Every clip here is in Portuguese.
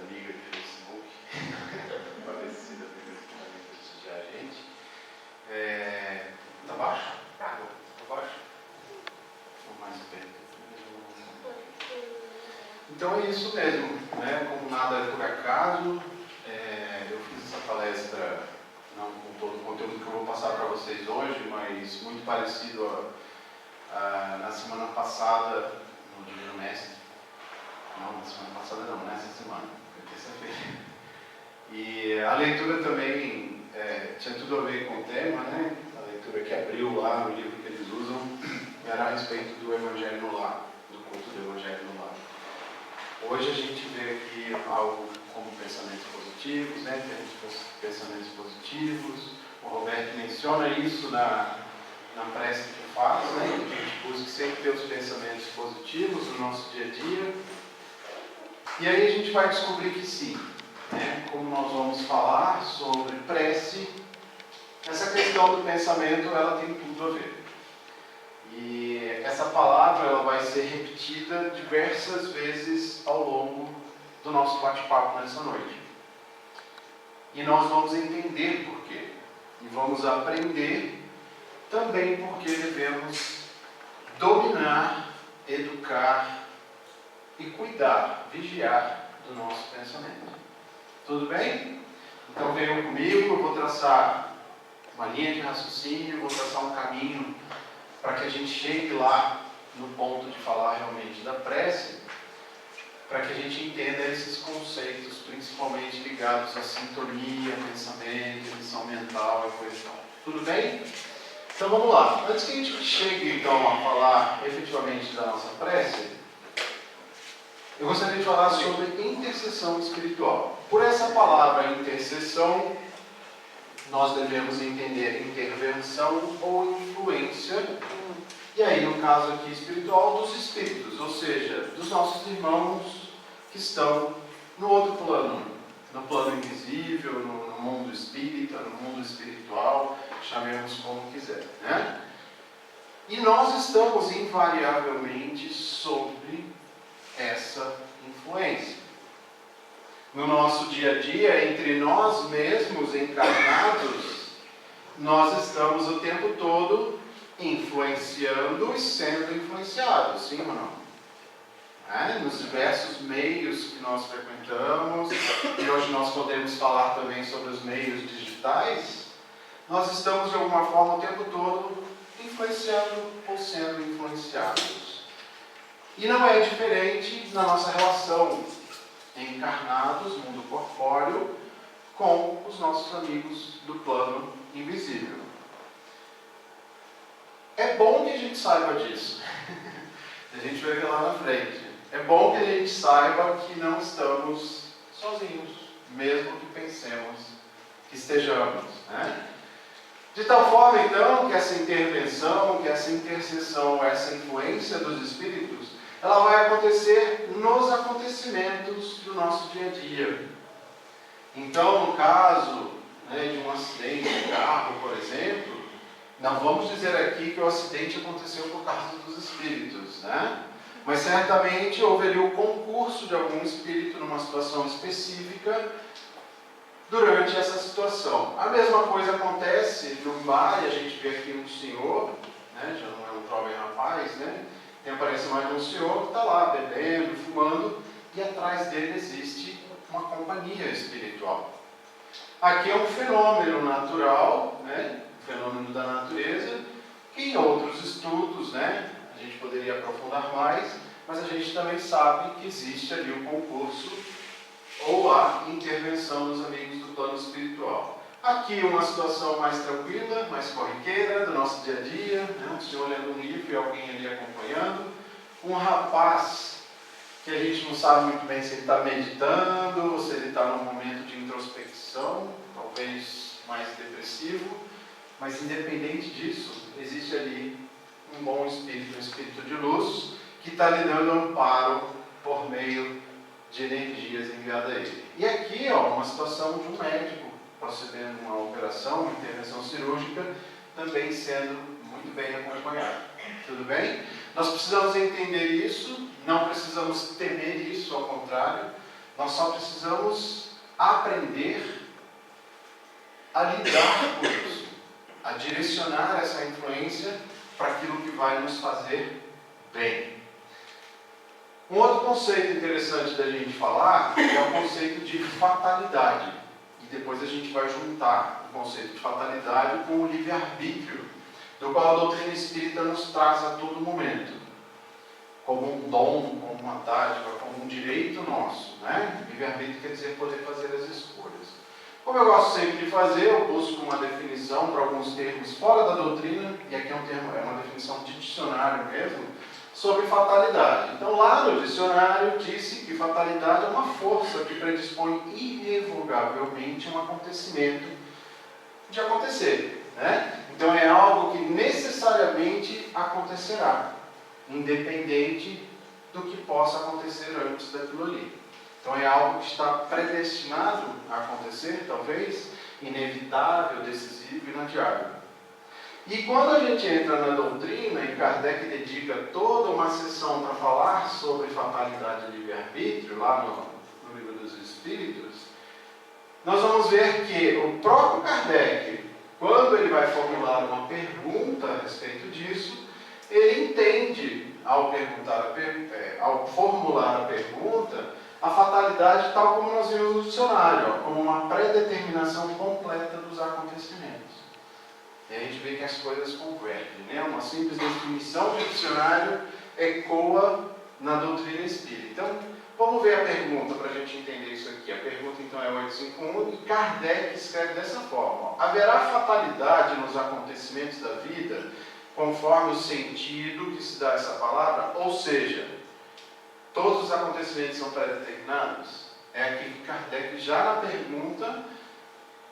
amiga de Facebook, falecida por prestigiar a gente. Tá baixo? Tá baixo? Ou mais perto? Então é isso mesmo, né? Como nada é por acaso, eu fiz essa palestra, não com todo o conteúdo que eu vou passar para vocês hoje, mas muito parecido na semana passada, no Divino Mestre. Não, na semana passada não, nessa semana, foi terça-feira. E a leitura também tinha tudo a ver com o tema, né? A leitura que abriu lá no livro que eles usam era a respeito do Evangelho no Lar, do culto do Evangelho no Lar. Hoje a gente vê aqui algo como pensamentos positivos, né? Temos pensamentos positivos. O Roberto menciona isso na prece que faz, né? Que a gente busque sempre ter os pensamentos positivos no nosso dia a dia. E aí a gente vai descobrir que sim, né? Como nós vamos falar sobre prece, essa questão do pensamento ela tem tudo a ver. E essa palavra ela vai ser repetida diversas vezes ao longo do nosso bate-papo nessa noite. E nós vamos entender por quê. E vamos aprender também porque devemos dominar, educar e cuidar, vigiar do nosso pensamento. Tudo bem? Então venham comigo, eu vou traçar uma linha de raciocínio, vou traçar um caminho para que a gente chegue lá no ponto de falar realmente da prece, para que a gente entenda esses conceitos, principalmente ligados à sintonia, pensamento, emissão mental e coisa e tal. Tudo bem? Então vamos lá. Antes que a gente chegue então a falar efetivamente da nossa prece, eu gostaria de falar sobre intercessão espiritual. Por essa palavra intercessão, nós devemos entender intervenção ou influência, e aí no caso aqui espiritual, dos espíritos, ou seja, dos nossos irmãos que estão no outro plano, no plano invisível, no mundo espírita, no mundo espiritual, chamemos como quiser, né? E nós estamos invariavelmente sobre essa influência. No nosso dia a dia, entre nós mesmos encarnados, nós estamos o tempo todo influenciando e sendo influenciados, sim ou não? Nos diversos meios que nós frequentamos, e hoje nós podemos falar também sobre os meios digitais, nós estamos de alguma forma o tempo todo influenciando ou sendo influenciados. E não é diferente na nossa relação encarnados, mundo corpóreo, com os nossos amigos do plano invisível. É bom que a gente saiba disso. A gente vai ver lá na frente. É bom que a gente saiba que não estamos sozinhos, mesmo que pensemos que estejamos, né? De tal forma, então, que essa intervenção, que essa intercessão, essa influência dos espíritos, ela vai acontecer nos acontecimentos do nosso dia a dia. Então, no caso de um acidente de carro, por exemplo, não vamos dizer aqui que o acidente aconteceu por causa dos espíritos, né? Mas certamente houve ali o concurso de algum espírito numa situação específica durante essa situação. A mesma coisa acontece num bar, e a gente vê aqui um senhor, né? Já não é um jovem rapaz, né? Aparece mais um senhor que está lá bebendo, fumando, e atrás dele existe uma companhia espiritual. Aqui é um fenômeno natural, né? Um fenômeno da natureza, que em outros estudos, né? A gente poderia aprofundar mais, mas a gente também sabe que existe ali um concurso ou a intervenção dos amigos do plano espiritual. Aqui uma situação mais tranquila, mais corriqueira do nosso dia a dia, né? Um senhor lendo um livro e alguém ali acompanhando. Um rapaz que a gente não sabe muito bem se ele está meditando, ou se ele está num momento de introspecção, talvez mais depressivo, mas independente disso, existe ali um bom espírito, um espírito de luz, que está lhe dando amparo por meio de energias enviadas a ele. E aqui, uma situação de um médico procedendo uma operação, uma intervenção cirúrgica, também sendo muito bem acompanhado. Tudo bem? Nós precisamos entender isso, não precisamos temer isso, ao contrário, Nós só precisamos aprender a lidar com isso, a direcionar essa influência para aquilo que vai nos fazer bem. Um outro conceito interessante da gente falar é o conceito de fatalidade. E depois a gente vai juntar o conceito de fatalidade com o livre-arbítrio, do qual a doutrina espírita nos traz a todo momento, como um dom, como uma dádiva, como um direito nosso, né? Livre-arbítrio quer dizer poder fazer as escolhas. Como eu gosto sempre de fazer, eu busco uma definição para alguns termos fora da doutrina, e aqui é uma definição de dicionário mesmo, sobre fatalidade. Então, lá no dicionário, disse que fatalidade é uma força que predispõe irrevogavelmente um acontecimento de acontecer, né? Então, é algo que necessariamente acontecerá, independente do que possa acontecer antes daquilo ali. Então, é algo que está predestinado a acontecer, talvez, inevitável, decisivo e inadiável. E quando a gente entra na doutrina, e Kardec dedica toda uma sessão para falar sobre fatalidade e livre-arbítrio, lá no Livro dos Espíritos, nós vamos ver que o próprio Kardec, quando ele vai formular uma pergunta a respeito disso, ele entende, ao formular a pergunta, a fatalidade, tal como nós vimos no dicionário, como uma predeterminação completa dos acontecimentos. E a gente vê que as coisas convergem, né? Uma simples definição de dicionário ecoa na doutrina espírita. Então, vamos ver a pergunta para a gente entender isso aqui. A pergunta, então, é 851 e Kardec escreve dessa forma: haverá fatalidade nos acontecimentos da vida, conforme o sentido que se dá a essa palavra? Ou seja, todos os acontecimentos são pré-determinados? É aqui que Kardec, já na pergunta,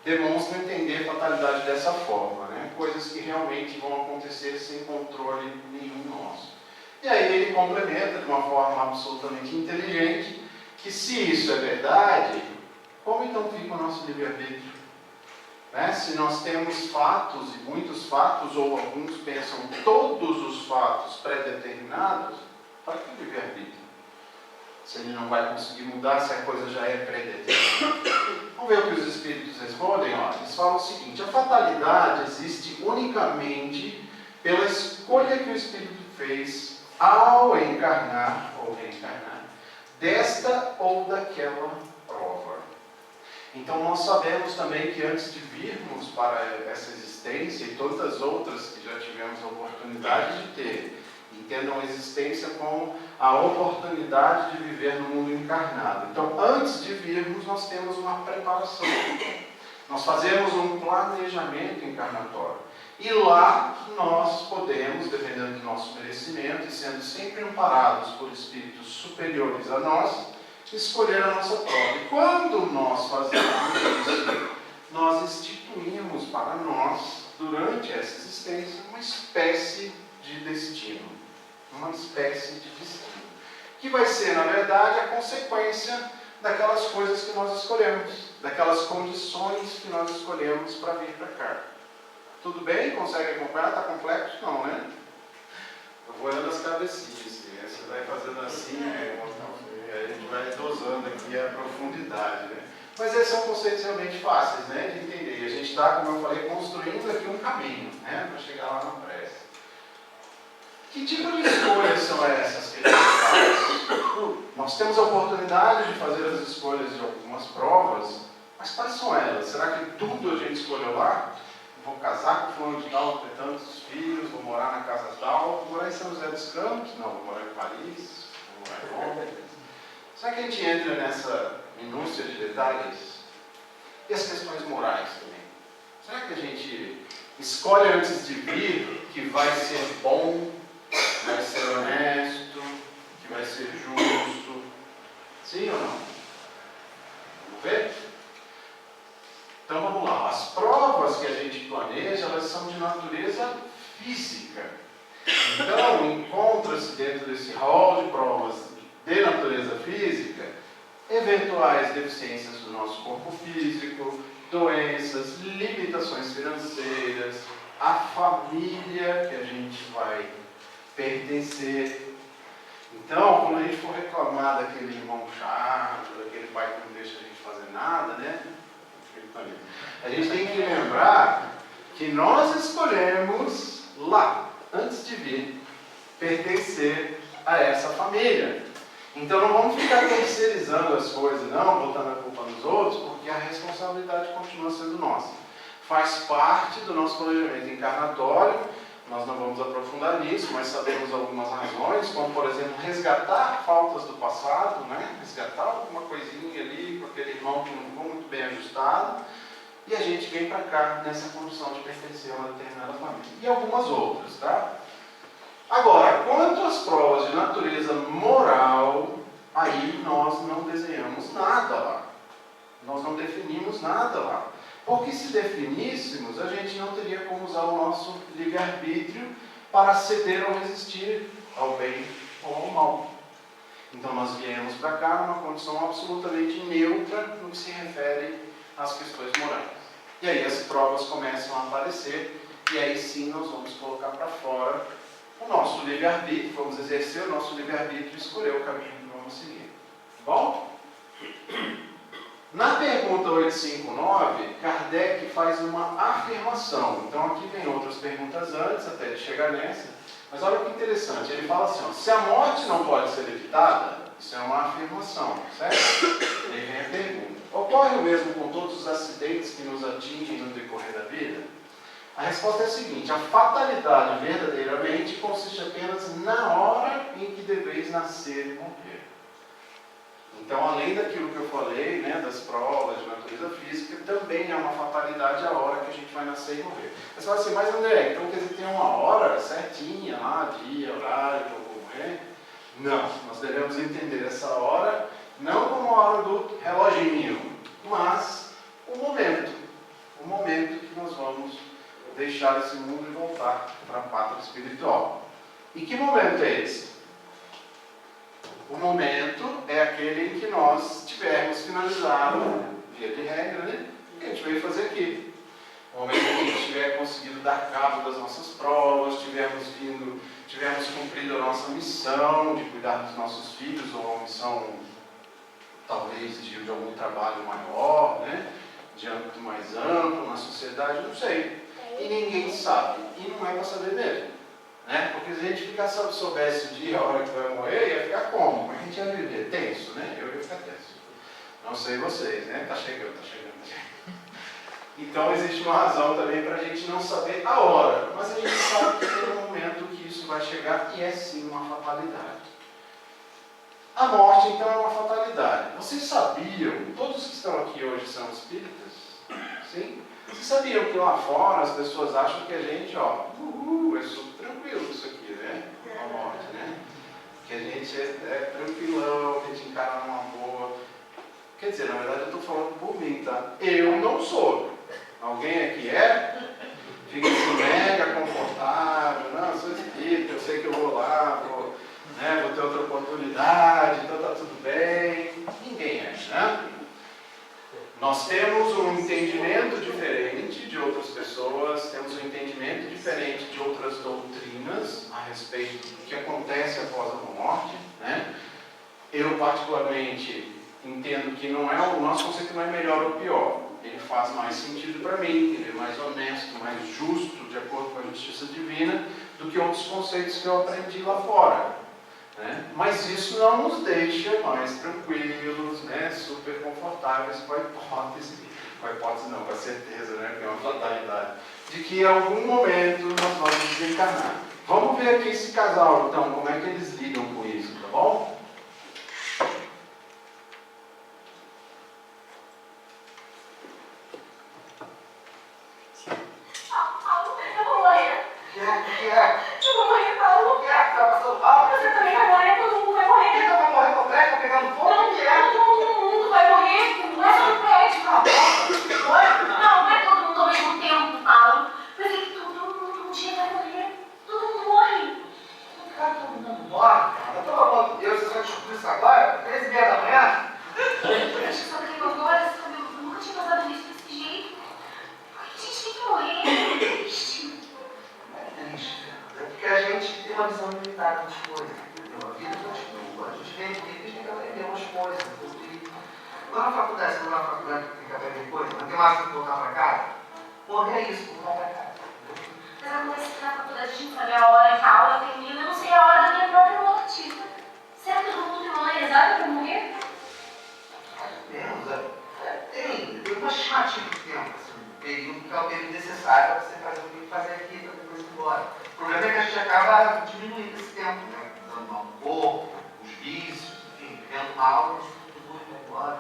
demonstra entender a fatalidade dessa forma, né? Coisas que realmente vão acontecer sem controle nenhum nosso. E aí ele complementa de uma forma absolutamente inteligente que, se isso é verdade, como então fica o nosso livre-arbítrio? Né? Se nós temos fatos, e muitos fatos, ou alguns pensam todos os fatos pré-determinados, para que livre-arbítrio? Se ele não vai conseguir mudar, se a coisa já é predeterminada. Vamos ver o que os espíritos respondem. Eles falam o seguinte: a fatalidade existe unicamente pela escolha que o espírito fez ao encarnar ou reencarnar, desta ou daquela prova. Então nós sabemos também que antes de virmos para essa existência e todas as outras que já tivemos a oportunidade de ter, entendam a existência como a oportunidade de viver no mundo encarnado. Então, antes de virmos, nós temos uma preparação. Nós fazemos um planejamento encarnatório. E lá nós podemos, dependendo do nosso merecimento, e sendo sempre amparados por espíritos superiores a nós, escolher a nossa prova. E quando nós fazemos isso, nós instituímos para nós, durante essa existência, uma espécie de destino. Uma espécie de destino, que vai ser, na verdade, a consequência daquelas coisas que nós escolhemos, daquelas condições que nós escolhemos para vir para cá. Tudo bem? Consegue acompanhar? Está complexo? Não, né? Eu vou olhando as cabecinhas, né? Você vai fazendo assim, a gente vai dosando aqui a profundidade, né? Mas esses são conceitos realmente fáceis, né, de entender. E a gente está, como eu falei, construindo aqui um caminho, né, para chegar lá na prece. Que tipo de escolhas são essas que a gente faz? Nós temos a oportunidade de fazer as escolhas de algumas provas, mas quais são elas? Será que tudo a gente escolheu lá? Vou casar com fulano de tal, vou ter tantos filhos, vou morar na casa tal, vou morar em São José dos Campos? Não, vou morar em Paris, vou morar em Londres. Será que a gente entra nessa minúcia de detalhes? E as questões morais também? Será que a gente escolhe antes de vir que vai ser bom, vai ser honesto, que vai ser justo? Sim ou não? Vamos ver? Então vamos lá. As provas que a gente planeja, elas são de natureza física. Então, encontra-se dentro desse rol de provas de natureza física eventuais deficiências do nosso corpo físico, doenças, limitações financeiras, a família que a gente vai pertencer. Então, quando a gente for reclamar daquele irmão chato, daquele A gente tem que lembrar que nós escolhemos lá, antes de vir, pertencer a essa família. Então não vamos ficar terceirizando as coisas, não, botando a culpa nos outros, porque a responsabilidade continua sendo nossa. Faz parte do nosso planejamento encarnatório, nós não vamos aprofundar nisso, mas sabemos algumas razões, como por exemplo, resgatar faltas do passado, né? Resgatar alguma coisinha ali com aquele irmão que não ficou muito bem ajustado, e a gente vem para cá nessa condição de pertencer a uma determinada família. E algumas outras, tá? Agora, quanto às provas de natureza moral, aí nós não desenhamos nada lá. Nós não definimos nada lá. Porque se definíssemos, a gente não teria como usar o nosso livre-arbítrio para ceder ou resistir ao bem ou ao mal. Então nós viemos para cá numa condição absolutamente neutra no que se refere às questões morais. E aí as provas começam a aparecer, e aí sim nós vamos colocar para fora o nosso livre-arbítrio, vamos exercer o nosso livre-arbítrio e escolher o caminho que vamos seguir. Tá bom? Na pergunta 859, Kardec faz uma afirmação. Então aqui vem outras perguntas antes, até de chegar nessa. Mas olha que interessante, ele fala assim, ó, se a morte não pode ser evitada, isso é uma afirmação, certo? Aí vem a pergunta. Ocorre o mesmo com todos os acidentes que nos atingem no decorrer da vida? A resposta é a seguinte, a fatalidade verdadeiramente consiste apenas na hora em que deveis nascer e morrer. Então, além daquilo que eu falei, né, das provas de natureza física, também é uma fatalidade a hora que a gente vai nascer e morrer. Você fala assim, mas André, então quer dizer, tem uma hora certinha lá, dia, horário, que eu vou morrer? Não, nós devemos entender essa hora, não como a hora do reloginho, mas o momento que nós vamos deixar esse mundo e voltar para a pátria espiritual. E que momento é esse? O momento é aquele em que nós tivermos finalizado, via de regra, né? O que a gente veio fazer aqui. O momento em que a gente tiver conseguido dar cabo das nossas provas, tivermos cumprido a nossa missão de cuidar dos nossos filhos, ou uma missão, talvez, de algum trabalho maior, né? De âmbito mais amplo, na sociedade, não sei. E ninguém sabe. E não é para saber mesmo. Né? Porque se a gente soubesse o dia, a hora que vai morrer, ia ficar como? Como a gente ia viver? Tenso, né? Eu ia ficar tenso. Não sei vocês, né? Tá chegando. Então existe uma razão também para a gente não saber a hora. Mas a gente sabe que tem um momento que isso vai chegar e é sim uma fatalidade. A morte, então, é uma fatalidade. Vocês sabiam, todos que estão aqui hoje são espíritas? Sim? Vocês sabiam que lá fora as pessoas acham que a gente, é super tranquilo isso aqui, né? A morte, né? Que a gente é tranquilão, que a gente encara numa boa. Quer dizer, na verdade eu estou falando por mim, tá? Eu não sou. Alguém aqui é? Fica assim mega confortável, não, eu sou espírita, eu sei que eu vou lá, vou ter outra oportunidade, então tá tudo bem. Ninguém é, né? Nós temos um entendimento diferente de outras pessoas, temos um entendimento diferente de outras doutrinas a respeito do que acontece após a morte, né? Eu, particularmente, entendo que o nosso conceito não é melhor ou pior. Ele faz mais sentido para mim, ele é mais honesto, mais justo, de acordo com a justiça divina, do que outros conceitos que eu aprendi lá fora. Né? Mas isso não nos deixa mais tranquilos, né? Super confortáveis com a certeza, né? Que é uma fatalidade, de que em algum momento nós vamos desencarnar. Vamos ver aqui esse casal, então, como é que eles lidam com isso, tá bom? coisa, não tem mais que voltar para casa. Morrer é isso, voltar para casa. Mas acontece que na faculdade a gente sabe a hora que a aula termina, eu não sei a hora da minha própria morte. Será que todo mundo tem uma hora exata para morrer? Tem uma estimativa de tempo, assim, um período que é o período necessário para você fazer o que tem que fazer aqui para depois ir embora. O problema é que a gente acaba diminuindo esse tempo, né? Dando mal no corpo, os vícios, enfim, vivendo mal, a gente tudo vai embora.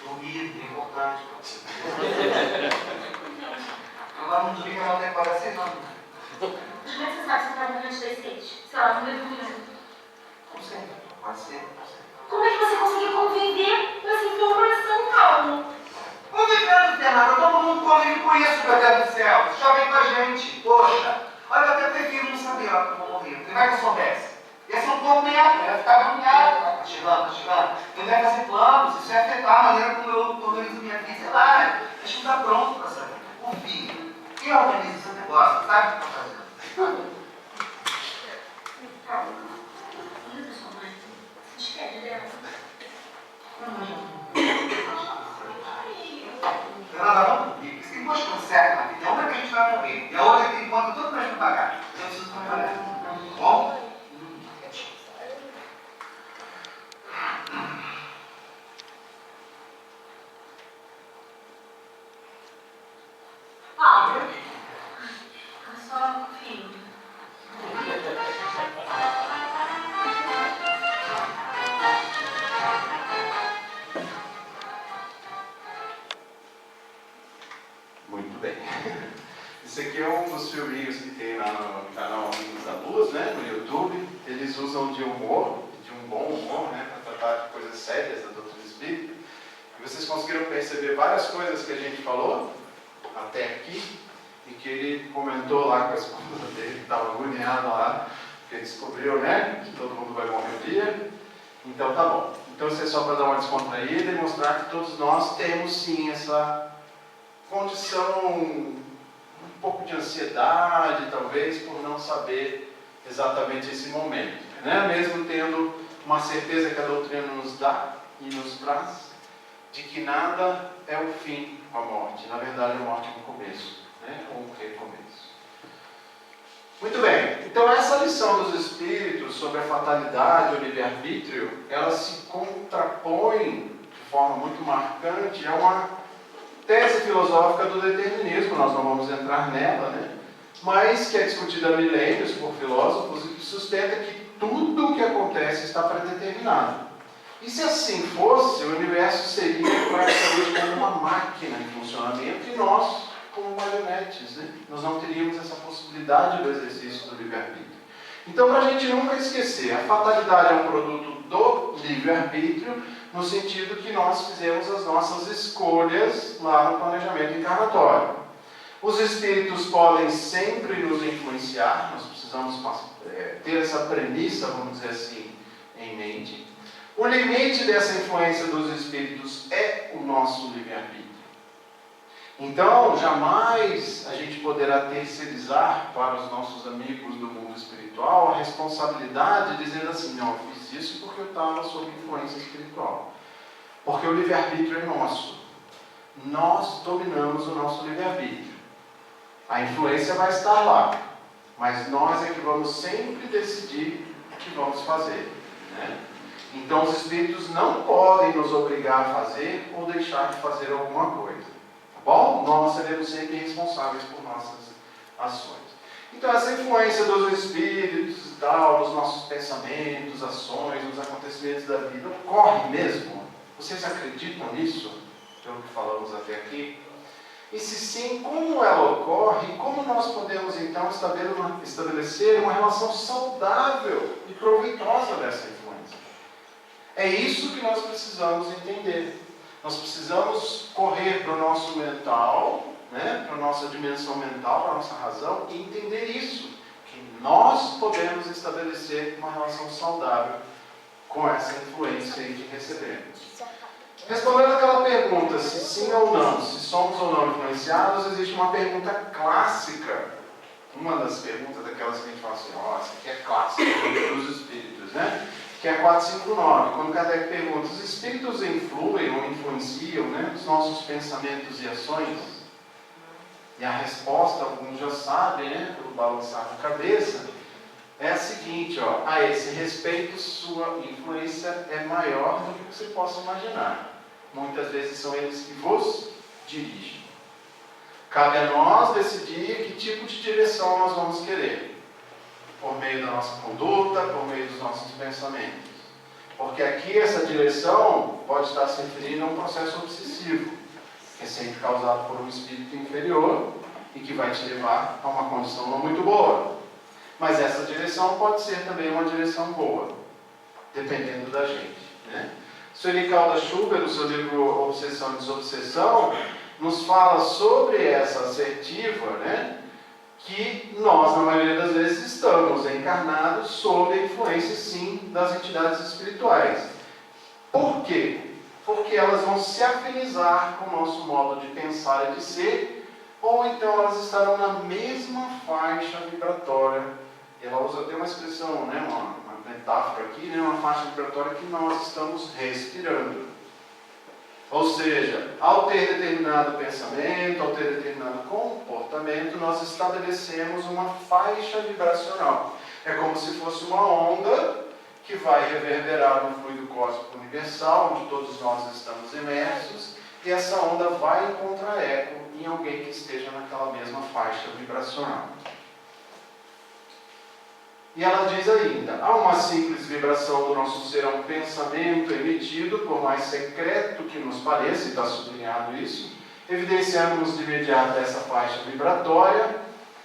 Dormir é importante para você. Agora não dormir que ela tem quase 6 anos. Como é que você sabe se você está morrendo da skate? Sei lá, no meio do mundo. Não sei, pode ser. Como é que você conseguiu conviver com essa informação, Paulo? Convivendo, Fernanda, todo mundo convive com isso, meu Deus do céu. Você já vem com a gente, poxa. Olha, eu até prefiro não saber a hora que eu vou morrer. Não vai que eu soubesse. Ia ser um tormento, ia ficar agoniado. Tá chegando. Eu não ia fazer planos, isso ia afetar a maneira como eu organizo minha vida. Sei lá, deixa eu estar pronto para saber. O filho, quem organiza esse negócio, sabe o que está fazendo? Paulo, liga pra sua mãe. Se despede dela. Fernanda, vamos comigo. Você tem duas coisas certas na vida. Uma é que a gente vai morrer. E a outra é que tem conta tudo para a gente pagar. Então eu preciso trabalhar. Bom? Paulo, fica só, filho. Muito bem. Esse aqui é um dos filminhos que tem lá no canal Amigos da Luz, né, no YouTube. Eles usam de humor, de um bom humor, né, para tratar de coisas sérias da doutrina espírita. E vocês conseguiram perceber várias coisas que a gente falou até aqui, e que ele comentou lá com a esposa dele, que estava agoniada lá, porque descobriu, né, que todo mundo vai morrer um dia. Então tá bom. Então isso é só para dar uma descontraída e mostrar que todos nós temos sim essa condição, um pouco de ansiedade, talvez, por não saber exatamente esse momento, né? Mesmo tendo uma certeza que a doutrina nos dá e nos traz, de que nada é o fim, a morte. Na verdade, a morte é um começo, né? Ou um recomeço. Muito bem. Então, essa lição dos Espíritos sobre a fatalidade, o livre-arbítrio, ela se contrapõe de forma muito marcante a uma tese filosófica do determinismo. Nós não vamos entrar nela, né? Mas que é discutida há milênios por filósofos e que sustenta que tudo o que acontece está predeterminado. E se assim fosse, o universo seria praticamente como uma máquina em funcionamento e nós como marionetes, né? Nós não teríamos essa possibilidade do exercício do livre-arbítrio. Então, para a gente nunca esquecer, a fatalidade é um produto do livre-arbítrio, no sentido que nós fizemos as nossas escolhas lá no planejamento encarnatório. Os espíritos podem sempre nos influenciar, nós precisamos ter essa premissa, vamos dizer assim, em mente. O limite dessa influência dos espíritos é o nosso livre-arbítrio. Então, jamais a gente poderá terceirizar para os nossos amigos do mundo espiritual a responsabilidade, dizendo assim, não, eu fiz isso porque eu estava sob influência espiritual. Porque o livre-arbítrio é nosso. Nós dominamos o nosso livre-arbítrio. A influência vai estar lá, mas nós é que vamos sempre decidir o que vamos fazer, né? Então, os espíritos não podem nos obrigar a fazer ou deixar de fazer alguma coisa. Tá bom? Nós seremos sempre responsáveis por nossas ações. Então, essa influência dos espíritos e tal, nos nossos pensamentos, ações, nos acontecimentos da vida, ocorre mesmo? Vocês acreditam nisso? Pelo que falamos até aqui? E se sim, como ela ocorre e como nós podemos então estabelecer uma relação saudável e proveitosa dessa influência? É isso que nós precisamos entender. Nós precisamos correr para o nosso mental, né, para a nossa dimensão mental, para a nossa razão, e entender isso, que nós podemos estabelecer uma relação saudável com essa influência que recebemos. Respondendo aquela pergunta, se sim ou não, se somos ou não influenciados, existe uma pergunta clássica. Uma das perguntas daquelas que a gente fala assim, essa aqui é clássica dos espíritos, né? que é 459, quando Kardec pergunta, os espíritos influem ou influenciam, né, os nossos pensamentos e ações? E a resposta, alguns já sabem, né, pelo balançar da cabeça, é a seguinte, ó, a esse respeito, sua influência é maior do que você possa imaginar. Muitas vezes são eles que vos dirigem. Cabe a nós decidir que tipo de direção nós vamos querer. Por meio da nossa conduta, por meio dos nossos pensamentos. Porque aqui essa direção pode estar se referindo a um processo obsessivo, que é sempre causado por um espírito inferior e que vai te levar a uma condição não muito boa. Mas essa direção pode ser também uma direção boa, dependendo da gente, né? Sueli Caldas Schubert, no seu livro Obsessão e Desobsessão, nos fala sobre essa assertiva, né? Que nós, na maioria das vezes, estamos encarnados sob a influência, sim, das entidades espirituais. Por quê? Porque elas vão se afinizar com o nosso modo de pensar e de ser, ou então elas estarão na mesma faixa vibratória. Ela usa até uma expressão, né, uma metáfora aqui, né, uma faixa vibratória que nós estamos respirando. Ou seja, ao ter determinado pensamento, ao ter determinado comportamento, nós estabelecemos uma faixa vibracional. É como se fosse uma onda que vai reverberar no fluido cósmico universal, onde todos nós estamos imersos, e essa onda vai encontrar eco em alguém que esteja naquela mesma faixa vibracional. E ela diz ainda, há uma simples vibração do nosso ser, há um pensamento emitido, por mais secreto que nos pareça, e está sublinhado isso, evidenciamos de imediato essa faixa vibratória,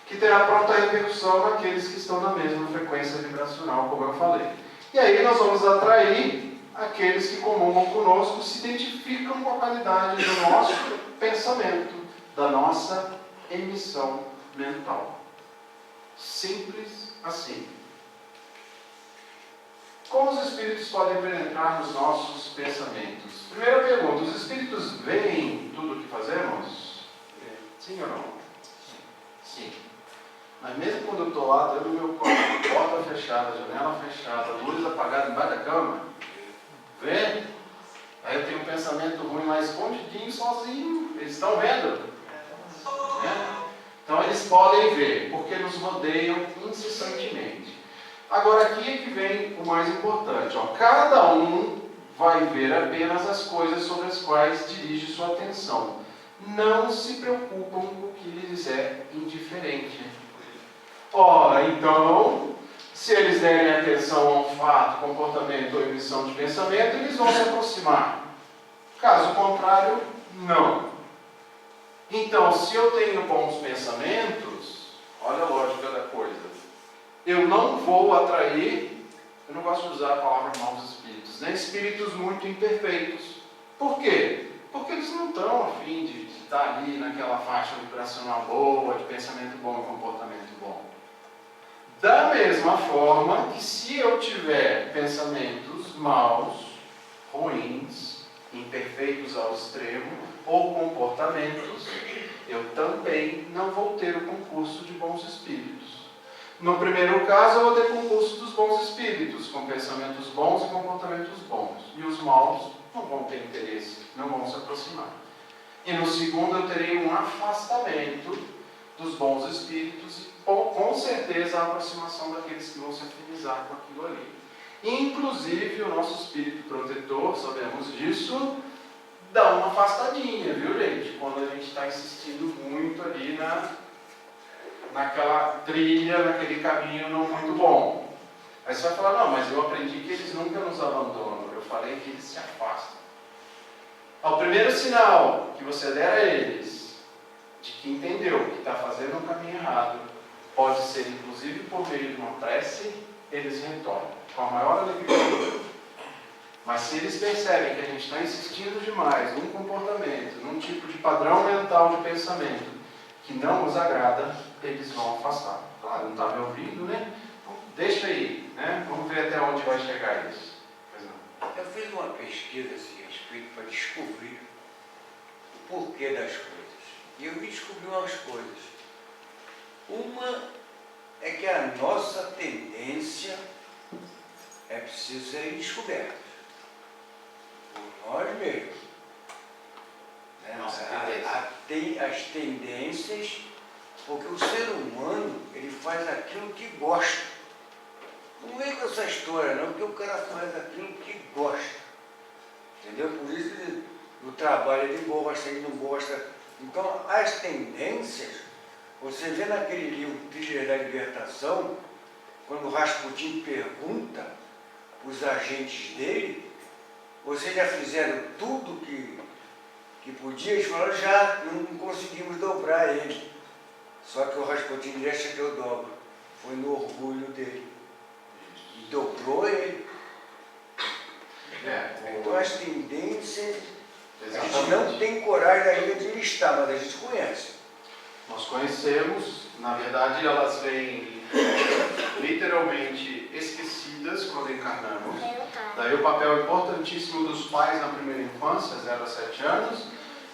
que terá pronta repercussão naqueles que estão na mesma frequência vibracional, como eu falei. E aí nós vamos atrair aqueles que comungam conosco, se identificam com a qualidade do nosso pensamento, da nossa emissão mental. Simples assim. Como os espíritos podem penetrar nos nossos pensamentos? Primeira pergunta, os espíritos veem tudo o que fazemos? Sim ou não? Sim. Mas mesmo quando eu estou lá dentro do meu quarto, porta fechada, janela fechada, luz apagada embaixo da cama, vê? Aí eu tenho um pensamento ruim lá escondidinho, sozinho. Eles estão vendo? Né? Então eles podem ver, porque nos rodeiam incessantemente. Agora aqui é que vem o mais importante. Ó. Cada um vai ver apenas as coisas sobre as quais dirige sua atenção. Não se preocupam com o que lhes é indiferente. Ora, então, se eles derem atenção a um fato, comportamento ou emissão de pensamento, eles vão se aproximar. Caso contrário, não. Então, se eu tenho bons pensamentos, olha a lógica da coisa. Eu não vou atrair, eu não gosto de usar a palavra maus espíritos, nem espíritos muito imperfeitos. Por quê? Porque eles não estão a fim de estar ali naquela faixa vibracional boa, de pensamento bom e comportamento bom. Da mesma forma que se eu tiver pensamentos maus, ruins, imperfeitos ao extremo, ou comportamentos, eu também não vou ter o concurso de bons espíritos. No primeiro caso, eu vou ter concurso dos bons espíritos, com pensamentos bons e comportamentos bons. E os maus não vão ter interesse, não vão se aproximar. E no segundo, eu terei um afastamento dos bons espíritos e, com certeza, a aproximação daqueles que vão se afinizar com aquilo ali. Inclusive, o nosso espírito protetor, sabemos disso, dá uma afastadinha, viu, gente? Quando a gente está insistindo muito ali naquela trilha, naquele caminho não muito bom. Aí você vai falar, não, mas eu aprendi que eles nunca nos abandonam. Eu falei que eles se afastam. O primeiro sinal que você der a eles, de que entendeu que está fazendo um caminho errado, pode ser inclusive por meio de uma prece, eles retornam com a maior alegria. Mas se eles percebem que a gente está insistindo demais num comportamento, num tipo de padrão mental de pensamento que não os agrada, eles vão afastar. Claro, não está me ouvindo, né? Então, deixa aí, né? Vamos ver até onde vai chegar isso. Pois não. Eu fiz uma pesquisa a esse respeito para descobrir o porquê das coisas. E eu descobri umas coisas. Uma é que a nossa tendência é preciso serem descobertos por nós mesmos. Né? Nossa tendência. Tem as tendências, porque o ser humano ele faz aquilo que gosta. Não vem com essa história não, porque o cara faz aquilo que gosta. Entendeu? Por isso o trabalho ele gosta, ele não gosta. Então as tendências, você vê naquele livro Thriller da Libertação, quando o Rasputin pergunta os agentes dele, vocês já fizeram tudo que podia? Eles falaram, já, não conseguimos dobrar ele. Só que o Rasputin deixa que eu dobro. Foi no orgulho dele. E dobrou ele. Então as tendências, a gente não tem coragem ainda de listar, mas a gente conhece. Nós conhecemos, na verdade elas vêm literalmente esquecidas quando encarnamos. Daí o papel importantíssimo dos pais na primeira infância, 0 a 7 anos,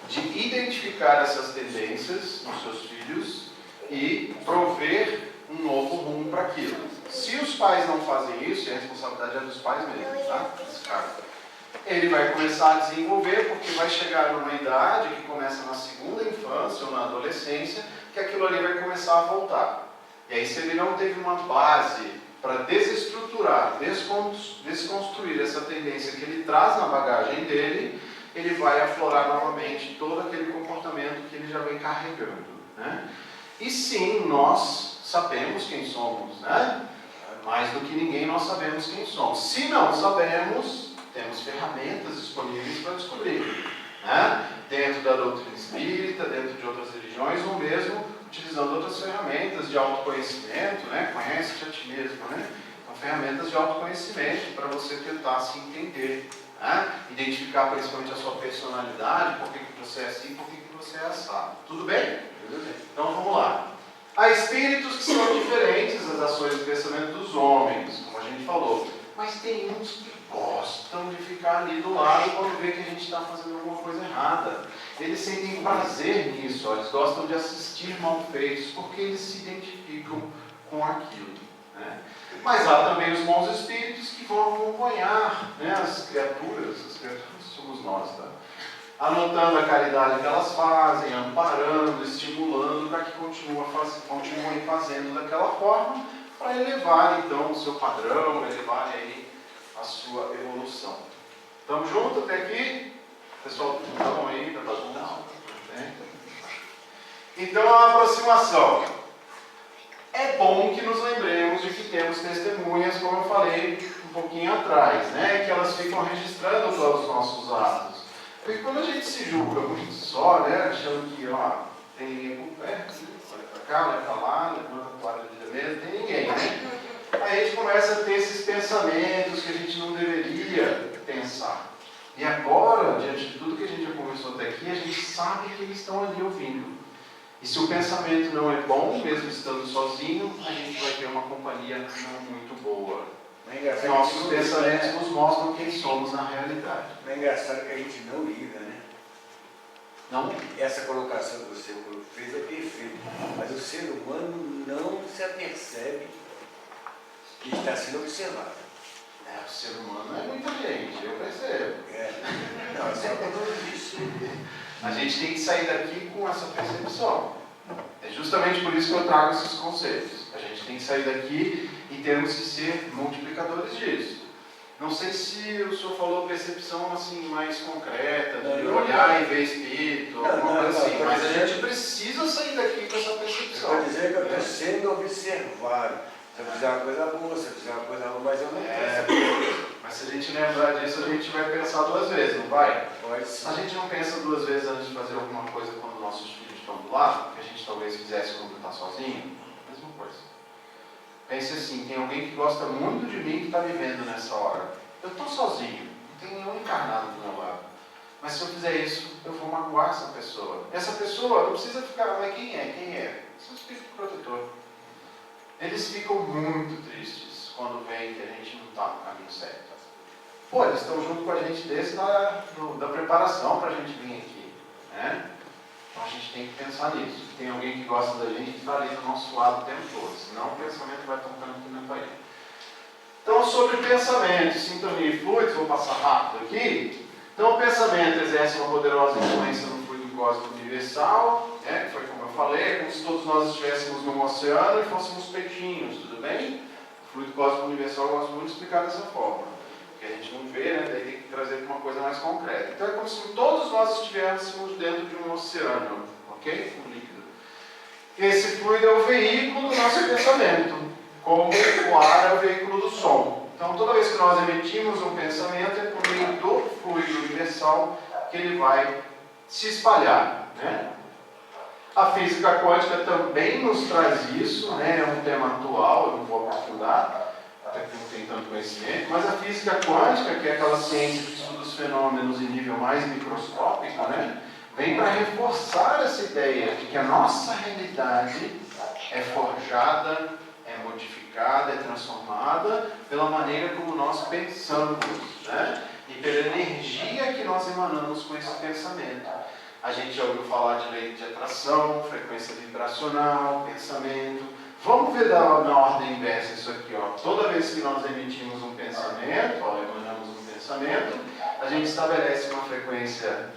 de identificar essas tendências nos seus filhos e prover um novo rumo para aquilo. Se os pais não fazem isso, a responsabilidade é dos pais mesmo, tá? Nesse caso. Ele vai começar a desenvolver, porque vai chegar numa idade que começa na segunda infância ou na adolescência, que aquilo ali vai começar a voltar. E aí, se ele não teve uma base para desestruturar, desconstruir essa tendência que ele traz na bagagem dele, ele vai aflorar novamente todo aquele comportamento que ele já vem carregando, né? E sim, nós sabemos quem somos, né? Mais do que ninguém nós sabemos quem somos. Se não sabemos, temos ferramentas disponíveis para descobrir, né? Dentro da doutrina espírita, dentro de outras religiões, ou mesmo utilizando outras ferramentas de autoconhecimento, né? Conhece-te a ti mesmo, né? Então, ferramentas de autoconhecimento para você tentar se entender, né? Identificar principalmente a sua personalidade, por que você é assim, por que você é assado. Tudo bem? Tudo bem. Então vamos lá. Há espíritos que são diferentes das ações do pensamento dos homens, como a gente falou, mas tem uns que gostam de ficar ali do lado quando vê que a gente está fazendo alguma coisa errada. Eles sentem prazer nisso, ó. Eles gostam de assistir malfeitos, porque eles se identificam com aquilo, né? Mas há também os bons espíritos que vão acompanhar, né, as criaturas somos nós, tá? Anotando a caridade que elas fazem, amparando, estimulando para que continuem fazendo daquela forma, para elevar então o seu padrão, elevar aí a sua evolução. Estamos juntos até aqui? Pessoal, estão aí, tá todo mundo? Então a aproximação. É bom que nos lembremos de que temos testemunhas, como eu falei um pouquinho atrás, né? Que elas ficam registrando todos os nossos atos. Porque quando a gente se julga muito só, né? Achando que, ó, tem ninguém por perto, olha para cá, olha para lá, levanta a toalha de mesa, não tem ninguém, né? Aí a gente começa a ter esses pensamentos que a gente não deveria pensar. E agora, diante de tudo que a gente já conversou até aqui, a gente sabe que eles estão ali ouvindo. E se o pensamento não é bom, mesmo estando sozinho, a gente vai ter uma companhia não muito boa. Nossos pensamentos nos mostram quem somos na realidade. É engraçado que a gente não liga, né? Não? Essa colocação que você fez é perfeita, mas o ser humano não se apercebe que está sendo observado. O ser humano é muita gente, eu percebo. Não, isso é quando isso. A gente tem que sair daqui com essa percepção. É justamente por isso que eu trago esses conceitos. A gente tem que sair daqui e temos que ser multiplicadores disso. Não sei se o senhor falou percepção assim mais concreta, de olhar e ver espírito, alguma coisa assim, mas a gente precisa sair daqui com essa percepção. Eu estou dizendo que eu estou sendo observado. Se eu fizer uma coisa boa, se eu fizer uma coisa boa, mas eu não penso. Mas se a gente lembrar disso, a gente vai pensar duas vezes, não vai? Pode sim. A gente não pensa duas vezes antes de fazer alguma coisa quando nossos filhos estão do lado, que a gente talvez fizesse quando está sozinho? Mesma coisa. Pense assim, tem alguém que gosta muito de mim que está vivendo nessa hora. Eu estou sozinho, não tem nenhum encarnado do meu lado. Mas se eu fizer isso, eu vou magoar essa pessoa. Essa pessoa não precisa ficar, mas quem é? Quem é? Esse é o espírito protetor. Eles ficam muito tristes quando veem que a gente não está no caminho certo. Pô, eles estão junto com a gente desde da preparação para a gente vir aqui, né? Então a gente tem que pensar nisso. Tem alguém que gosta da gente que está ali do nosso lado o tempo todo, senão o pensamento vai tocando aqui na parede. Então, sobre pensamento, sintonia e fluidos, vou passar rápido aqui. Então, o pensamento exerce uma poderosa influência no fluido cósmico universal, né, que foi como eu falei, é como se todos nós estivéssemos num oceano e fôssemos peixinhos, tudo bem? O fluido cósmico universal eu gosto muito de explicar dessa forma, porque a gente não vê, né, daí tem que trazer para uma coisa mais concreta. Então, é como se todos nós estivéssemos dentro de um oceano, ok? Um líquido. Esse fluido é o veículo do nosso pensamento, como o ar é o veículo do som. Então, toda vez que nós emitimos um pensamento, é por meio do fluido universal que ele vai se espalhar, né? A física quântica também nos traz isso, né? É um tema atual, eu não vou aprofundar, até que não tem tanto conhecimento, mas a física quântica, que é aquela ciência que estuda os fenômenos em nível mais microscópico, né? Vem para reforçar essa ideia de que a nossa realidade é forjada, é modificada, é transformada pela maneira como nós pensamos, né? E pela energia que nós emanamos com esse pensamento. A gente já ouviu falar de lei de atração, frequência vibracional, pensamento. Vamos ver na ordem inversa isso aqui, ó. Toda vez que nós emitimos um pensamento, ó, emanamos um pensamento, a gente estabelece uma frequência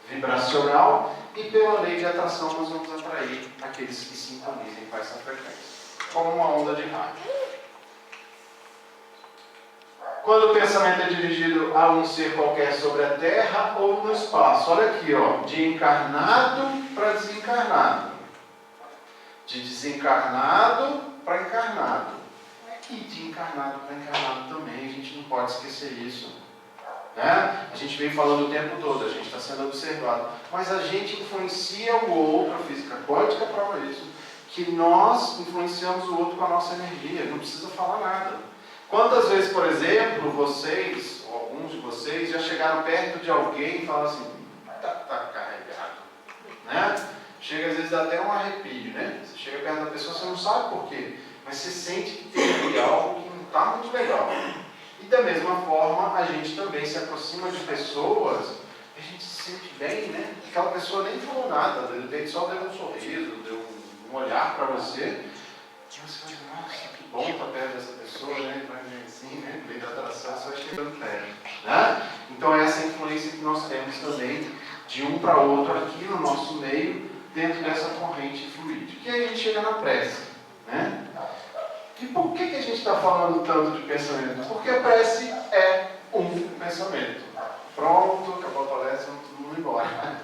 vibracional e pela lei de atração nós vamos atrair aqueles que sintonizem com essa frequência, como uma onda de rádio. Quando o pensamento é dirigido a um ser qualquer sobre a Terra ou no espaço, olha aqui, ó, de encarnado para desencarnado, de desencarnado para encarnado, e de encarnado para encarnado também, a gente não pode esquecer isso. Né? A gente vem falando o tempo todo, a gente está sendo observado, mas a gente influencia o outro, a física quântica prova isso, que nós influenciamos o outro com a nossa energia, não precisa falar nada. Quantas vezes, por exemplo, vocês, ou alguns de vocês, já chegaram perto de alguém e falaram assim, tá carregado, né? Chega às vezes dá até um arrepio, né? Você chega perto da pessoa, você não sabe por quê, mas você sente que tem ali algo que não está muito legal. E da mesma forma, a gente também se aproxima de pessoas, a gente se sente bem, né? Aquela pessoa nem falou nada, de repente só deu um sorriso, deu um olhar para você, e você vai dizer, nossa, que bom estar perto dessa pessoa, né? Vai vir assim, né? Lei da atração, só chegando perto, né? Então é essa influência que nós temos também, de um para outro aqui no nosso meio, dentro dessa corrente fluídica. E aí a gente chega na prece, né? E por que a gente está falando tanto de pensamento? Porque a prece é um pensamento. Pronto, acabou a palestra, vamos todo mundo embora.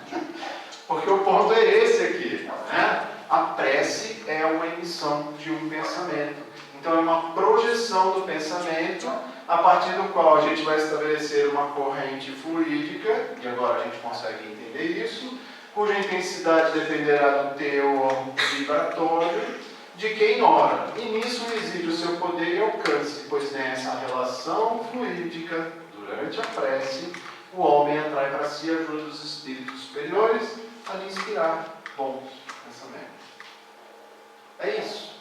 Porque o ponto é esse aqui, né? A prece é uma emissão de um pensamento. Então é uma projeção do pensamento, a partir do qual a gente vai estabelecer uma corrente fluídica, e agora a gente consegue entender isso, cuja intensidade dependerá do teor vibratório de quem ora. E nisso reside o seu poder e alcance, pois nessa relação fluídica, durante a prece, o homem atrai para si a ajuda dos espíritos superiores a lhe inspirar bons pensamentos. É isso.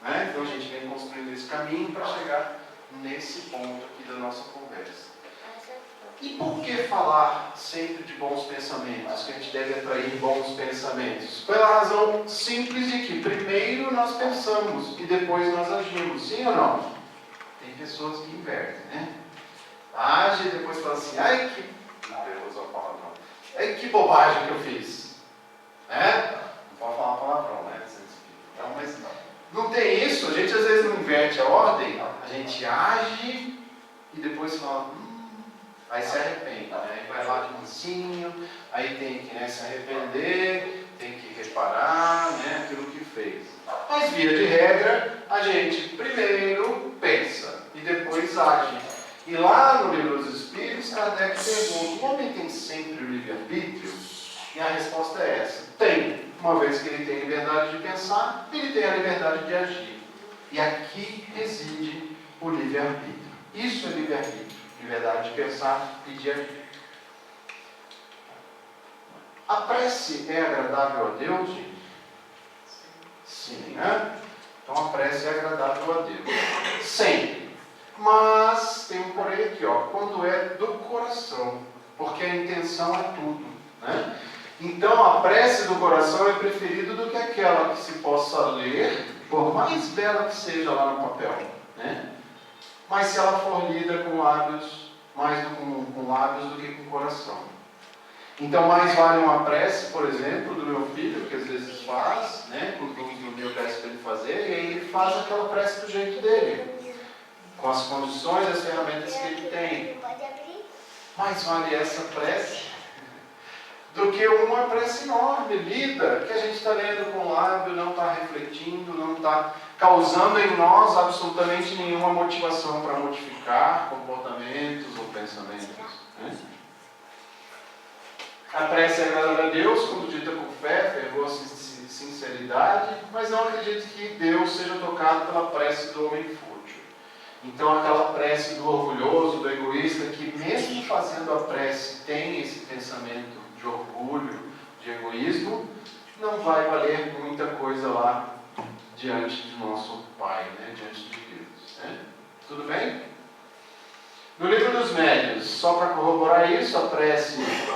Né? Então a gente vem construindo esse caminho para chegar nesse ponto aqui da nossa conversa. E por que falar sempre de bons pensamentos? Que a gente deve atrair bons pensamentos? Pela razão simples de que primeiro nós pensamos e depois nós agimos. Sim ou não? Tem pessoas que invertem, né? Age e depois fala assim, ai que... eu vou usar a palavrão. Ai que bobagem que eu fiz. Né? Não pode falar palavrão, né? Então, mas não tem isso. A gente às vezes não inverte a ordem. A gente age e depois fala... Aí se arrepende, né? Aí vai lá de mansinho, aí tem que, né, se arrepender, tem que reparar, né, aquilo que fez. Mas via de regra, a gente primeiro pensa e depois age. E lá no Livro dos Espíritos, Kardec pergunta, o homem tem sempre o livre-arbítrio? E a resposta é essa, tem. Uma vez que ele tem liberdade de pensar, ele tem a liberdade de agir. E aqui reside o livre-arbítrio. Isso é livre-arbítrio. Liberdade de pensar e de agir. A prece é agradável a Deus, gente? Sim, né? Então a prece é agradável a Deus. Sempre. Mas tem um porém aqui, ó, quando é do coração, porque a intenção é tudo, né? Então a prece do coração é preferida do que aquela que se possa ler, por mais bela que seja lá no papel, né? mas se ela for lida com lábios, mais com lábios do que com coração. Então, mais vale uma prece, por exemplo, do meu filho, que às vezes faz, né, quando eu peço para ele fazer, e aí ele faz aquela prece do jeito dele, com as condições, as ferramentas que ele tem. Mais vale essa prece do que uma prece enorme, lida, que a gente está lendo com o lábio, não está refletindo, não está causando em nós absolutamente nenhuma motivação para modificar comportamentos ou pensamentos. Né? A prece é agradar a Deus quando dita com fé, fervor, sinceridade, mas não acredito que Deus seja tocado pela prece do homem fútil. Então aquela prece do orgulhoso, do egoísta, que mesmo fazendo a prece tem esse pensamento de orgulho, de egoísmo, não vai valer muita coisa lá diante de nosso Pai, né? Diante de Deus. Né? Tudo bem? No livro dos Médios, só para corroborar isso, a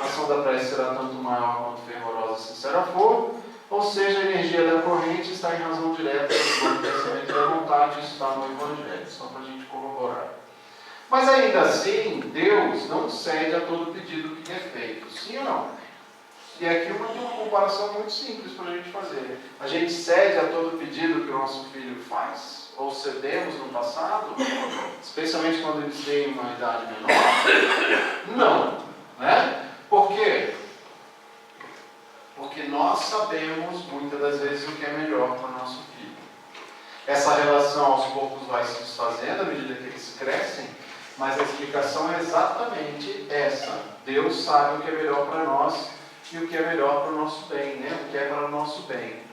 ação da prece será tanto maior quanto fervorosa e sincera for, ou seja, a energia da corrente está em razão direta do pensamento e da vontade, isso está no Evangelho, só para a gente corroborar. Mas ainda assim, Deus não cede a todo pedido que lhe é feito, sim ou não? E aqui uma comparação muito simples para a gente fazer. A gente cede a todo pedido que o nosso filho faz? Ou cedemos no passado? Especialmente quando eles têm uma idade menor? Não. Né? Por quê? Porque nós sabemos, muitas das vezes, o que é melhor para o nosso filho. Essa relação aos poucos vai se desfazendo à medida que eles crescem, mas a explicação é exatamente essa. Deus sabe o que é melhor para nós e o que é melhor para o nosso bem, né? O que é para o nosso bem.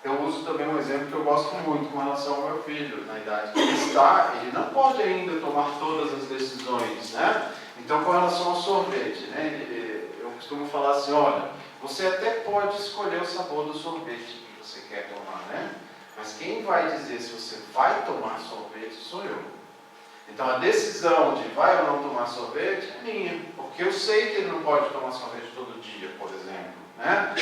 Eu uso também um exemplo que eu gosto muito com relação ao meu filho, na idade que ele está, ele não pode ainda tomar todas as decisões, né? Então, com relação ao sorvete, né? Eu costumo falar assim, olha, você até pode escolher o sabor do sorvete que você quer tomar, né? Mas quem vai dizer se você vai tomar sorvete sou eu. Então a decisão de vai ou não tomar sorvete é minha, porque eu sei que ele não pode tomar sorvete todo dia, por exemplo. Né?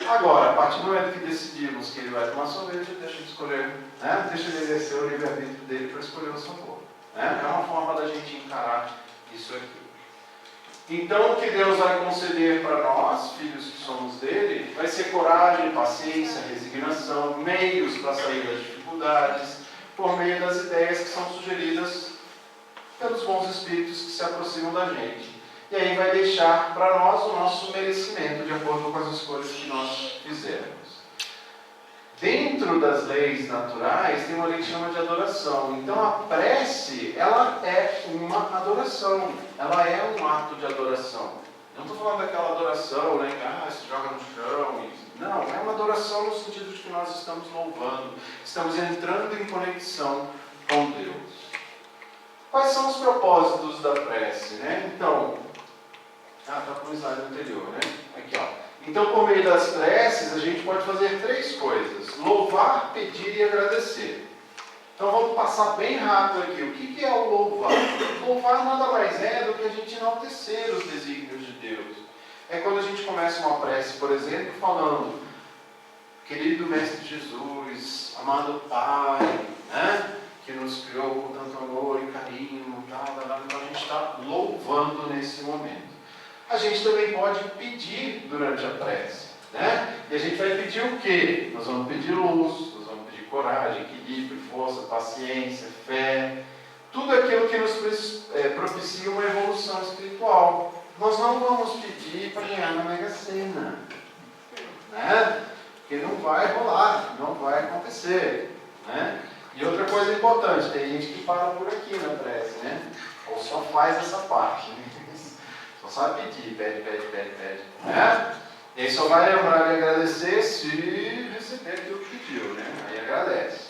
Agora, a partir do momento que decidimos que ele vai tomar sorvete, deixa ele escolher, né? Deixa ele exercer o livre-arbítrio dele para escolher o sabor. Né? É uma forma da gente encarar isso aqui. Então, o que Deus vai conceder para nós, filhos que somos dele, vai ser coragem, paciência, resignação, meios para sair das dificuldades, por meio das ideias que são sugeridas pelos bons espíritos que se aproximam da gente. E aí vai deixar para nós o nosso merecimento, de acordo com as escolhas que nós fizermos. Dentro das leis naturais, tem uma lei que chama de adoração. Então, a prece, ela é uma adoração. Ela é um ato de adoração. Não estou falando daquela adoração, né, que se joga no chão. Não, é uma adoração no sentido de que nós estamos louvando, estamos entrando em conexão com Deus. Quais são os propósitos da prece, né? Então, está com o slide anterior, né? Aqui, ó. Então, por meio das preces, a gente pode fazer três coisas: louvar, pedir e agradecer. Então, vamos passar bem rápido aqui. O que é o louvar? Louvar nada mais é do que a gente enaltecer os desígnios de Deus. É quando a gente começa uma prece, por exemplo, falando: querido Mestre Jesus, amado Pai, né? Que nos criou com tanto amor e carinho, então a gente está louvando nesse momento. A gente também pode pedir durante a prece, né? E a gente vai pedir o quê? Nós vamos pedir luz, nós vamos pedir coragem, equilíbrio, força, paciência, fé, tudo aquilo que nos propicia uma evolução espiritual. Nós não vamos pedir para ganhar na Mega Sena, né? Porque não vai rolar, não vai acontecer, né? E outra coisa importante, tem gente que para por aqui na prece, né? Ou só faz essa parte, né? Só sabe pedir, pede, né? E aí só vai lembrar de agradecer se receber aquilo que pediu, né? Aí agradece.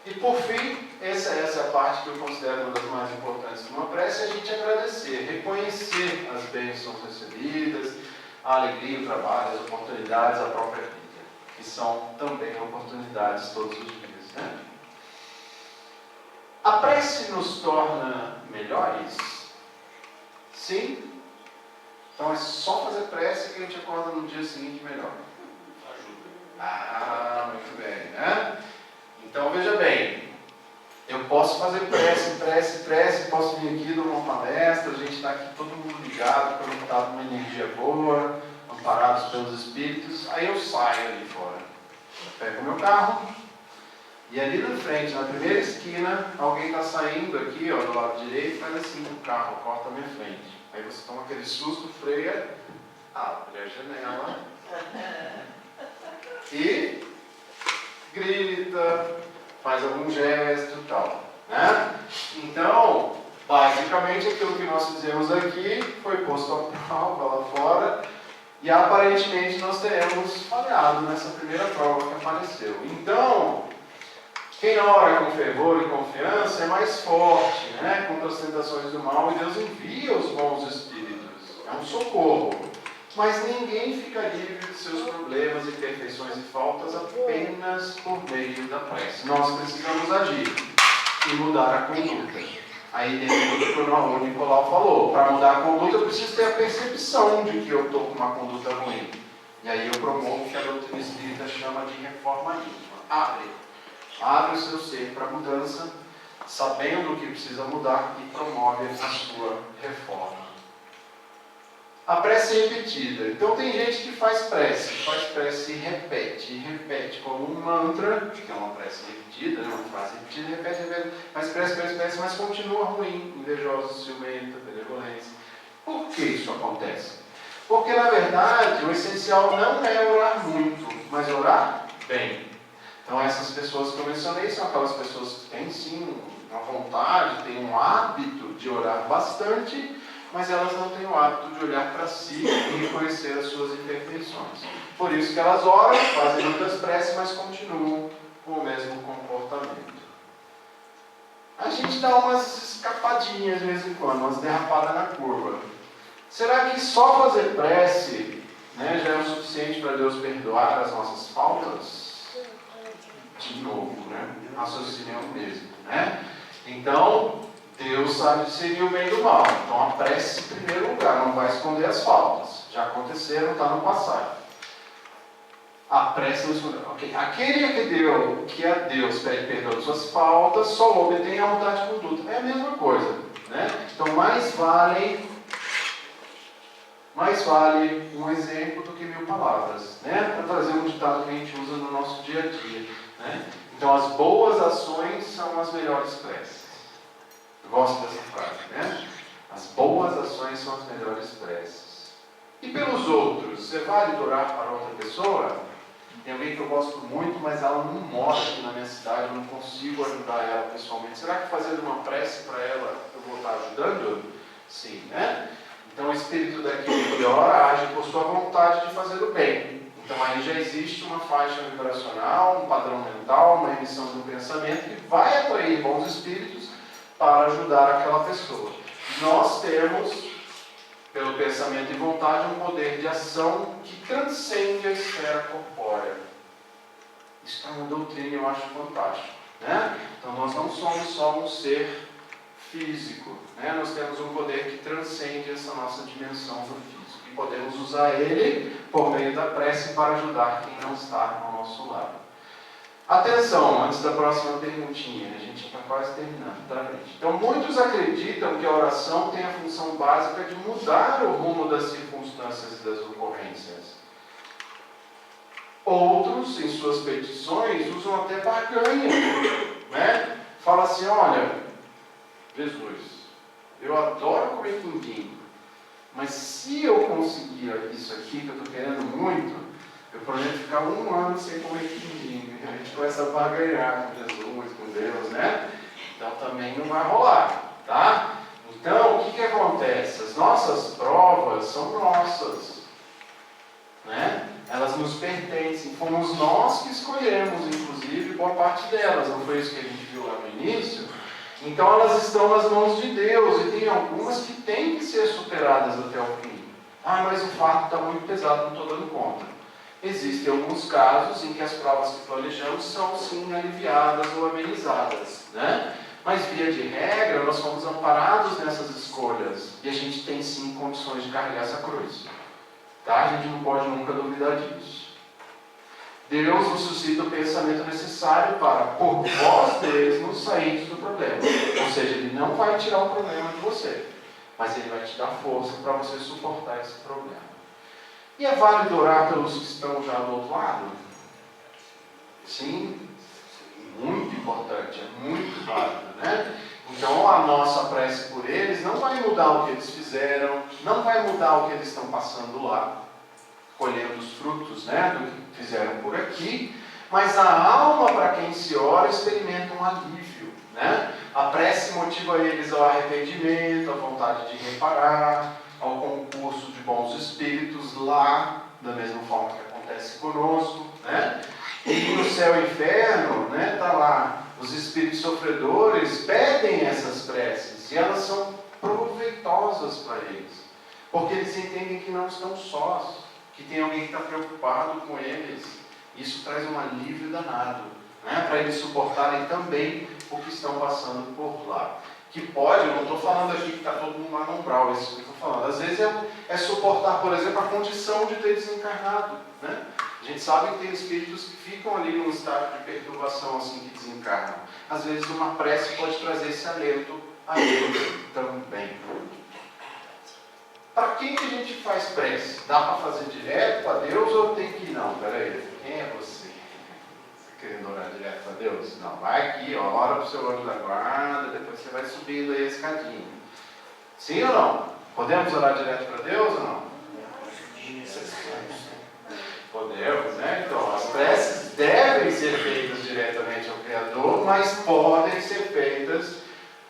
E por fim, essa é a parte que eu considero uma das mais importantes de uma prece, é a gente agradecer, reconhecer as bênçãos recebidas, a alegria, o trabalho, as oportunidades, a própria vida, que são também oportunidades todos os dias, né? A prece nos torna melhores? Sim. Então é só fazer prece que a gente acorda no dia seguinte melhor. Ajuda. Muito bem, né? Então veja bem, Eu posso fazer prece, posso vir aqui, dar uma palestra, a gente está aqui todo mundo ligado, conectado numa energia boa, amparados pelos espíritos, aí eu saio ali fora. Eu pego o meu carro, e ali na frente, na primeira esquina, alguém está saindo aqui, ó, do lado direito, faz assim com o carro, corta a minha frente. Aí você toma aquele susto, freia, abre a janela e grita, faz algum gesto e tal, né? Então, basicamente aquilo que nós fizemos aqui foi posto à prova lá fora e aparentemente nós teremos falhado nessa primeira prova que apareceu. Então, quem ora com fervor e confiança é mais forte, né? Contra as tentações do mal, e Deus envia os bons espíritos. É um socorro. Mas ninguém fica livre de seus problemas, imperfeições e faltas apenas por meio da prece. Nós precisamos agir e mudar a conduta. Aí dentro do que o Nicolau falou, para mudar a conduta eu preciso ter a percepção de que eu estou com uma conduta ruim. E aí eu promovo o que a doutrina espírita chama de reformanismo. Abre o seu ser para a mudança, sabendo o que precisa mudar e promove a sua reforma. A prece é repetida. Então tem gente que faz prece e repete como um mantra, que é uma prece repetida, né? Uma frase repetida, repete, faz prece, mas continua ruim, invejoso, ciumento, benevolência. Por que isso acontece? Porque na verdade o essencial não é orar muito, mas orar bem. Então essas pessoas que eu mencionei são aquelas pessoas que têm sim uma vontade, têm um hábito de orar bastante, mas elas não têm o hábito de olhar para si e reconhecer as suas imperfeições. Por isso que elas oram, fazem muitas preces, mas continuam com o mesmo comportamento. A gente dá umas escapadinhas de vez em quando, umas derrapadas na curva. Será que só fazer prece, né, já é o suficiente para Deus perdoar as nossas faltas? De novo, né? Raciocínio é o mesmo, né? Então, Deus sabe discernir o bem do mal. Então a prece em primeiro lugar, não vai esconder as faltas. Já aconteceram, está no passado. A prece não esconder. Okay. Aquele que a Deus pede perdão de suas faltas, só obtém a mudar de conduta. É a mesma coisa, né? Então mais vale um exemplo do que 1000 palavras, né? Para trazer um ditado que a gente usa no nosso dia a dia, né? Então as boas ações são as melhores preces. Eu gosto dessa frase, né? As boas ações são as melhores preces. E pelos outros, é válido orar para outra pessoa? Tem alguém que eu gosto muito, mas ela não mora aqui na minha cidade, eu não consigo ajudar ela pessoalmente. Será que fazendo uma prece para ela eu vou estar ajudando? Sim, né? Então o espírito daquele que ora age por sua vontade de fazer o bem. Então aí já existe uma faixa vibracional, um padrão mental, uma emissão do pensamento que vai atrair bons espíritos para ajudar aquela pessoa. Nós temos, pelo pensamento e vontade, um poder de ação que transcende a esfera corpórea. Isso é uma doutrina, eu acho fantástico, né? Então nós não somos só um ser físico, né? Nós temos um poder que transcende essa nossa dimensão do físico. E podemos usar ele por meio da prece para ajudar quem não está ao nosso lado. Atenção, antes da próxima perguntinha, a gente está quase terminando, tá, gente? Então, muitos acreditam que a oração tem a função básica de mudar o rumo das circunstâncias e das ocorrências. Outros, em suas petições, usam até barganha, né? Fala assim, olha, Jesus, eu adoro comer quindim, mas se eu conseguir isso aqui, que eu estou querendo muito, eu prometo ficar 1 ano sem comer quindim. A gente começa a barganhar com Jesus, com Deus, né? Então também não vai rolar, tá? Então, o que acontece? As nossas provas são nossas, né? Elas nos pertencem. Fomos nós que escolhemos, inclusive, boa parte delas. Não foi isso que a gente viu lá no início? Então elas estão nas mãos de Deus e tem algumas que têm que ser superadas até o fim. Ah, mas o fardo está muito pesado, não estou dando conta. Existem alguns casos em que as provas que planejamos são sim aliviadas ou amenizadas, né? Mas via de regra nós fomos amparados nessas escolhas e a gente tem sim condições de carregar essa cruz, tá? A gente não pode nunca duvidar disso. Deus nos suscita o pensamento necessário para, por vós mesmos, sair do problema. Ou seja, Ele não vai tirar o problema de você, mas Ele vai te dar força para você suportar esse problema. E é válido orar pelos que estão já do outro lado? Sim, muito importante, é muito válido, né? Então a nossa prece por eles não vai mudar o que eles fizeram, não vai mudar o que eles estão passando lá, colhendo os frutos, né, do que fizeram por aqui, mas a alma para quem se ora experimenta um alívio, né? A prece motiva eles ao arrependimento, à vontade de reparar, ao concurso de bons espíritos lá, da mesma forma que acontece conosco, né? E no céu e inferno, né, tá lá, os espíritos sofredores pedem essas preces e elas são proveitosas para eles, porque eles entendem que não estão sós, que tem alguém que está preocupado com eles. Isso traz um alívio danado, né, para eles suportarem também o que estão passando por lá. Que pode, eu não estou falando aqui que está todo mundo lá no umbral, isso que eu estou falando. Às vezes é suportar, por exemplo, a condição de ter desencarnado, né? A gente sabe que tem espíritos que ficam ali num estado de perturbação assim que desencarnam. Às vezes uma prece pode trazer esse alento a eles também. Para quem que a gente faz prece? Dá para fazer direto para Deus ou tem que ir? Não, peraí, quem é você? Querendo orar direto para Deus? Não, vai aqui, ó, ora para o seu anjo da guarda, depois você vai subindo aí a escadinha. Sim ou não? Podemos orar direto para Deus ou não? Podemos, né? Então, as preces devem ser feitas diretamente ao Criador, mas podem ser feitas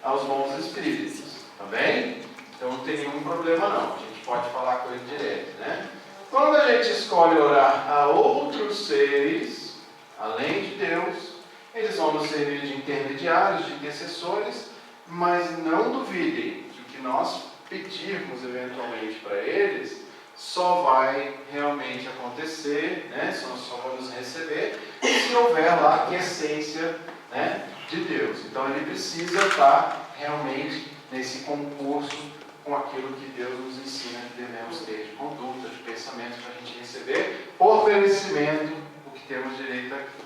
aos bons espíritos, tá bem? Então não tem nenhum problema não, a gente pode falar com ele direto, né? Quando a gente escolhe orar a outros seres, além de Deus, eles vão nos servir de intermediários, de intercessores, mas não duvidem que o que nós pedirmos eventualmente para eles só vai realmente acontecer, né? Só vamos receber se houver lá a essência, né, de Deus. Então ele precisa estar realmente nesse concurso com aquilo que Deus nos ensina que devemos ter de conduta, de pensamento para a gente receber por merecimento o que temos direito aqui.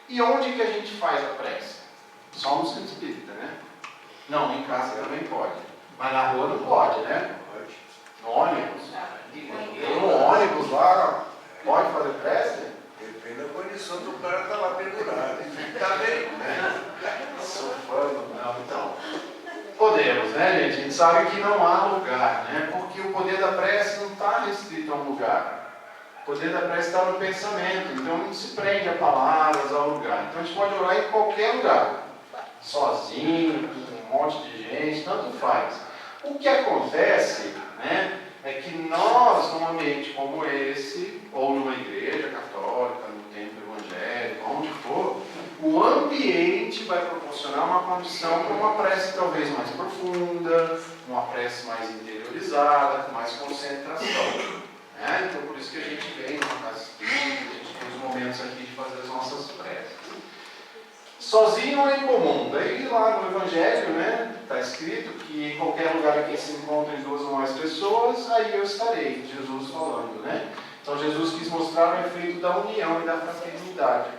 E onde que a gente faz a prece? Só no centro espírita, né? Não, em casa também pode. Mas na rua não pode, né? No ônibus. No ônibus lá, pode fazer prece? Depende da condição do cara estar lá pendurado. Está bem, né? Sofando, não, então. Podemos, né, gente? A gente sabe que não há lugar, né? Porque o poder da prece não está restrito a um lugar. O poder da prece está no pensamento, então não se prende a palavras, ao lugar. Então a gente pode orar em qualquer lugar. Sozinho, com um monte de gente, tanto faz. O que acontece, né, é que nós, num ambiente como esse, ou numa igreja católica, no templo evangélico, onde for, o ambiente vai proporcionar uma condição para uma prece talvez mais profunda, uma prece mais interiorizada, com mais concentração. Né? Então, por isso que a gente vem numa casa espírita, a gente tem os momentos aqui de fazer as nossas preces. Sozinho ou em comum? Daí lá no Evangelho, né, está escrito que em qualquer lugar em que se encontrem duas ou mais pessoas, aí eu estarei, Jesus falando, né? Então Jesus quis mostrar o efeito da união e da fraternidade.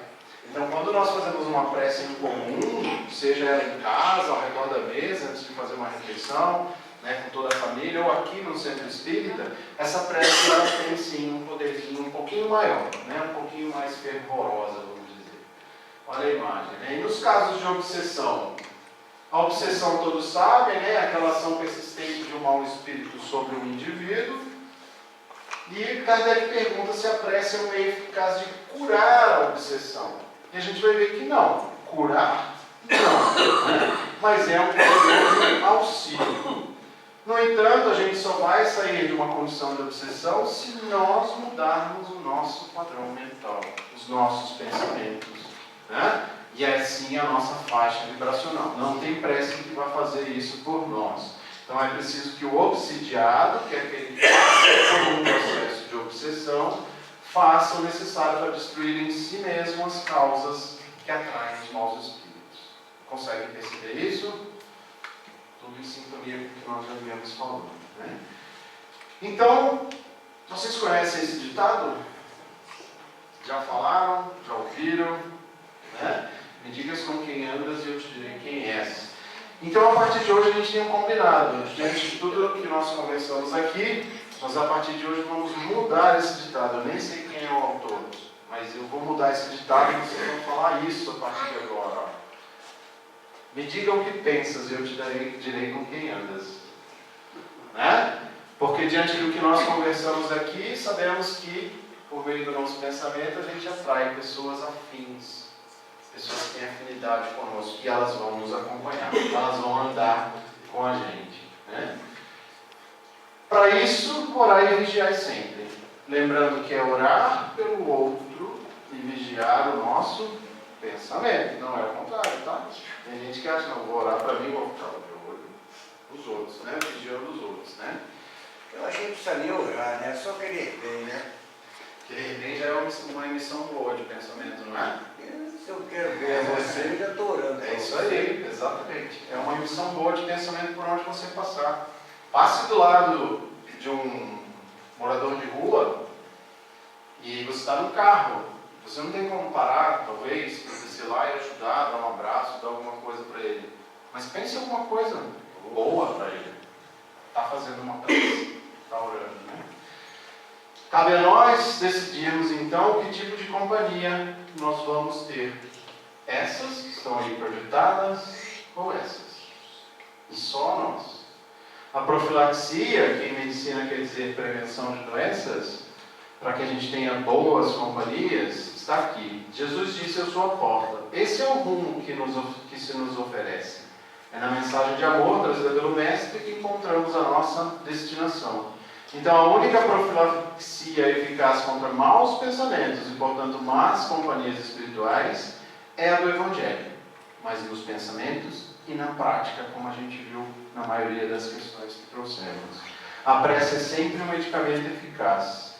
Então quando nós fazemos uma prece em comum, seja ela em casa, ao redor da mesa, antes de fazer uma refeição, né, com toda a família, ou aqui no centro espírita, essa prece ela tem sim um poderzinho um pouquinho maior, né, um pouquinho mais fervorosa, vamos dizer. Olha a imagem, né? E nos casos de obsessão, a obsessão todos sabem, né? Aquela ação persistente de um mau espírito sobre um indivíduo. E Kardec pergunta se a prece é um meio eficaz de curar a obsessão. E a gente vai ver que não. Curar, não. Né? Mas é um poderoso auxílio. No entanto, a gente só vai sair de uma condição de obsessão se nós mudarmos o nosso padrão mental, os nossos pensamentos. Né? E assim a nossa faixa vibracional. Não tem prece que vai fazer isso por nós. Então é preciso que o obsidiado, que é aquele que passa por um processo de obsessão, faça o necessário para destruir em si mesmo as causas que atraem os maus espíritos. Conseguem perceber isso? Tudo em sintonia com o que nós já viemos falando. Né? Então, vocês conhecem esse ditado? Já falaram? Já ouviram? Né? Me digas com quem andas e eu te direi quem és. Então, a partir de hoje, a gente tem um combinado. Diante de tudo que nós conversamos aqui, nós, a partir de hoje, vamos mudar esse ditado. Eu nem sei quem é o autor, mas eu vou mudar esse ditado e vocês vão falar isso a partir de agora. Ó. Me diga o que pensas e eu te direi com quem andas. Né? Porque diante do que nós conversamos aqui, sabemos que, por meio do nosso pensamento, a gente atrai pessoas afins, pessoas que têm afinidade conosco, e elas vão nos acompanhar, elas vão andar com a gente. Né? Para isso, orar e vigiar sempre. Lembrando que é orar pelo outro e vigiar o nosso pensamento. Não é o contrário, tá? Tem gente que acha, não, vou orar para mim, vou ficar de olho nos outros, né? Vigiando os outros, né? Eu achei que não precisa nem orar, né? Só querer bem, né? Querer bem já é uma emissão boa de pensamento, não é? Se eu quero ver você, eu já estou orando. É isso aí, exatamente. É uma emissão boa de pensamento por onde você passar. Passe do lado de um morador de rua e você está no carro. Você não tem como parar, talvez, descer lá e ajudar, dar um abraço, dar alguma coisa para ele. Mas pense em alguma coisa boa para ele. Está fazendo uma prece, está orando, né? Cabe a nós decidirmos então que tipo de companhia nós vamos ter. Essas que estão aí projetadas ou essas? E só nós. A profilaxia, que em medicina quer dizer prevenção de doenças, para que a gente tenha boas companhias, está aqui. Jesus disse, eu sou a porta. Esse é o rumo que se nos oferece. É na mensagem de amor trazida pelo Mestre que encontramos a nossa destinação. Então, a única profilaxia eficaz contra maus pensamentos e, portanto, más companhias espirituais é a do Evangelho. Mas nos pensamentos e na prática, como a gente viu na maioria das questões que trouxemos. A prece é sempre um medicamento eficaz.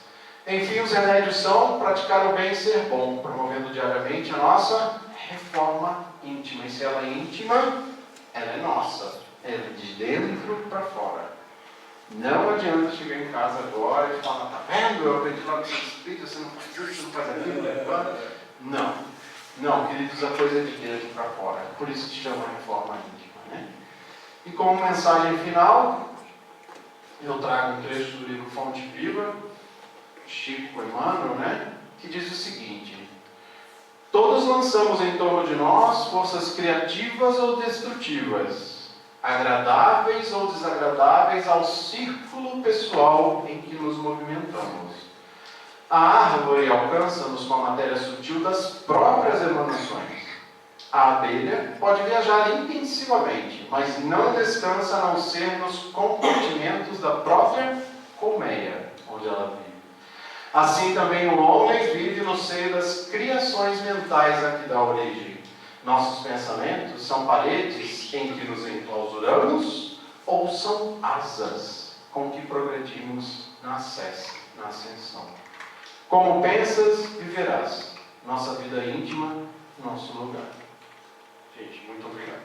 Enfim, os remédios são praticar o bem e ser bom, promovendo diariamente a nossa reforma íntima. E se ela é íntima, ela é nossa. Ela é de dentro para fora. Não adianta chegar em casa agora e falar, tá vendo? Eu aprendi lá no seu espírito, você não faz isso, você não faz aquilo. Não. Não, queridos, a coisa é de dentro para fora. Por isso que chama reforma íntima. Né? E como mensagem final, eu trago um trecho do livro Fonte Viva, Chico Emmanuel, né? Que diz o seguinte: todos lançamos em torno de nós forças criativas ou destrutivas, agradáveis ou desagradáveis ao círculo pessoal em que nos movimentamos. A árvore alcança-nos com a matéria sutil das próprias emanações. A abelha pode viajar intensivamente, mas não descansa a não ser nos compartimentos da própria colmeia, onde ela vive. Assim também o homem vive no seio das criações mentais a que dá origem. Nossos pensamentos são paredes em que nos enclausuramos ou são asas com que progredimos na ascensão. Como pensas, viverás. Nossa vida íntima, nosso lugar. Gente, muito obrigado.